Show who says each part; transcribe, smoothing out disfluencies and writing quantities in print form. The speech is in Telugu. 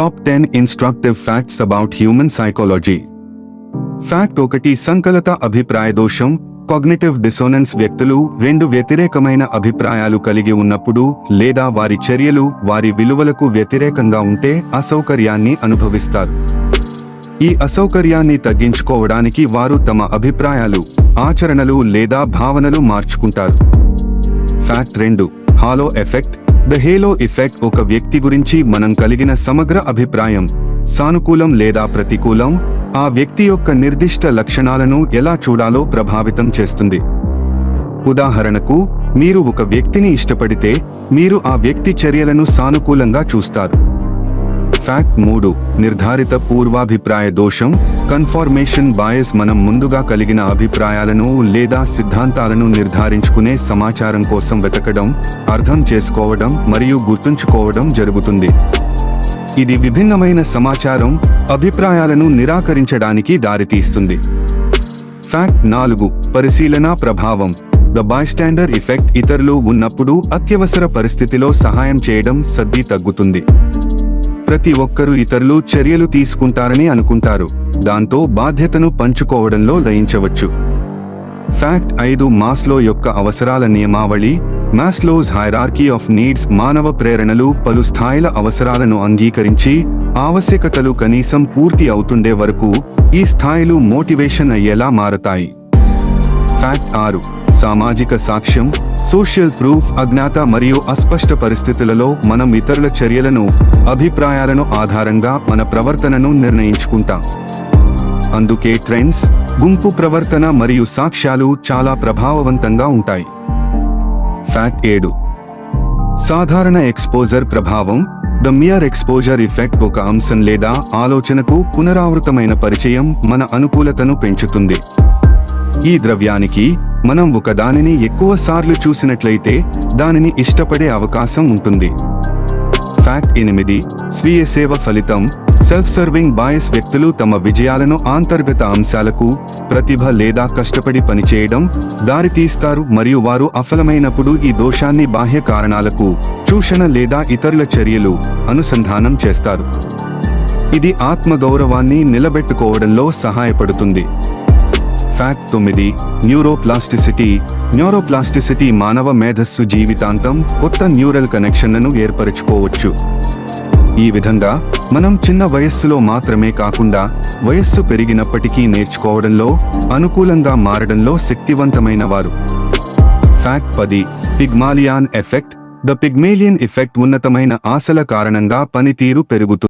Speaker 1: Top 10 Instructive Facts About Human Psychology. Fact 1. సంకలత అభిప్రాయ దోషం కాగ్నిటివ్ డిసోనెన్స్. వ్యక్తులు రెండు వ్యతిరేకమైన అభిప్రాయాలు కలిగి ఉన్నప్పుడు లేదా వారి చర్యలు వారి విలువలకు వ్యతిరేకంగా ఉంటే అసౌకర్యాన్ని అనుభవిస్తారు. ఈ అసౌకర్యాన్ని తగ్గించుకోవడానికి వారు తమ అభిప్రాయాలు, ఆచరణలు లేదా భావనలు మార్చుకుంటారు. Fact 2. Halo effect. The hello effect ఒక వ్యక్తి గురించి మనం కలిగిన సమగ్ర అభిప్రాయం, సానుకూలం లేదా ప్రతికూలం, ఆ వ్యక్తి యొక్క నిర్దిష్ట లక్షణాలను ఎలా చూడాలో ప్రభావితం చేస్తుంది. ఉదాహరణకు, మీరు ఒక వ్యక్తిని ఇష్టపడితే మీరు ఆ వ్యక్తి చర్యలను సానుకూలంగా చూస్తారు. ఫ్యాక్ట్ 3. నిర్ధారిత పూర్వాభిప్రాయ దోషం కన్ఫర్మేషన్ బయాస్. మనం ముందుగా కలిగిన అభిప్రాయాలను లేదా సిద్ధాంతాలను నిర్ధారించుకునే సమాచారం కోసం వెతకడం, అర్థం చేసుకోవడం మరియు గుర్తుంచుకోవడం జరుగుతుంది. ఇది విభిన్నమైన సమాచారం, అభిప్రాయాలను నిరాకరించడానికి దారితీస్తుంది. ఫ్యాక్ట్ 4. పరిశీలన ప్రభావం ద బైస్టాండర్ ఎఫెక్ట్. ఇతరులు ఉన్నప్పుడు అత్యవసర పరిస్థితిలో సహాయం చేయడం సద్ది తగ్గుతుంది. ప్రతి ఒక్కరూ ఇతరులు చర్యలు తీసుకుంటారని అనుకుంటారు, దాంతో బాధ్యతను పంచుకోవడంలో లయించవచ్చు. ఫ్యాక్ట్ 5. మాస్లో యొక్క అవసరాల నియమావళి మాస్లోస్ హైరార్కీ ఆఫ్ నీడ్స్. మానవ ప్రేరణలు పలు స్థాయిల అవసరాలను అంగీకరించి ఆవశ్యకతలు కనీసం పూర్తి అవుతుండే వరకు ఈ స్థాయిలు మోటివేషన్ అయ్యేలా మారతాయి. ఫ్యాక్ట్ 6. సామాజిక సాక్ష్యం సోషల్ ప్రూఫ్. అజ్ఞాత మరియు అస్పష్ట పరిస్థితులలో మనం ఇతరుల చర్యలను, అభిప్రాయాలను ఆధారంగా మన ప్రవర్తనను నిర్ణయించుకుంటాం. అందుకే ట్రెండ్స్, గుంపు ప్రవర్తన మరియు సాక్ష్యాలు చాలా ప్రభావవంతంగా ఉంటాయి. ఫ్యాక్ట్ 7. సాధారణ ఎక్స్పోజర్ ప్రభావం ద మియర్ ఎక్స్పోజర్ ఎఫెక్ట్. ఒక అంశం లేదా ఆలోచనకు పునరావృతమైన పరిచయం మన అనుకూలతను పెంచుతుంది. ఈ ద్రవ్యానికి మనం ఒకదానిని ఎక్కువ సార్లు చూసినట్లయితే దానిని ఇష్టపడే అవకాశం ఉంటుంది. ఫ్యాక్ట్ 8. స్వీయ సేవ ఫలితం సెల్ఫ్ సర్వింగ్ బయాస్. వ్యక్తులు తమ విజయాలను అంతర్గత అంశాలకు, ప్రతిభ లేదా కష్టపడి పనిచేయడం దారితీస్తారు మరియు వారు అఫలమైనప్పుడు ఈ దోషాన్ని బాహ్య కారణాలకు, చూషణ లేదా ఇతరుల చర్యలు అనుసంధానం చేస్తారు. ఇది ఆత్మగౌరవాన్ని నిలబెట్టుకోవడంలో సహాయపడుతుంది. ఫ్యాక్ట్ 9. న్యూరోప్లాస్టిసిటీ. న్యూరోప్లాస్టిసిటీ మానవ మేధస్సు జీవితాంతం కొత్త న్యూరల్ కనెక్షన్లను ఏర్పరచుకోవచ్చు. ఈ విధంగా మనం చిన్న వయస్సులో మాత్రమే కాకుండా వయస్సు పెరిగినప్పటికీ నేర్చుకోవడంలో, అనుకూలంగా మారడంలో శక్తివంతమైన వారు. Fact 10. Pygmalion effect the Pygmalion effect. ఉన్నతమైన ఆశల కారణంగా పనితీరు పెరుగుతుంది.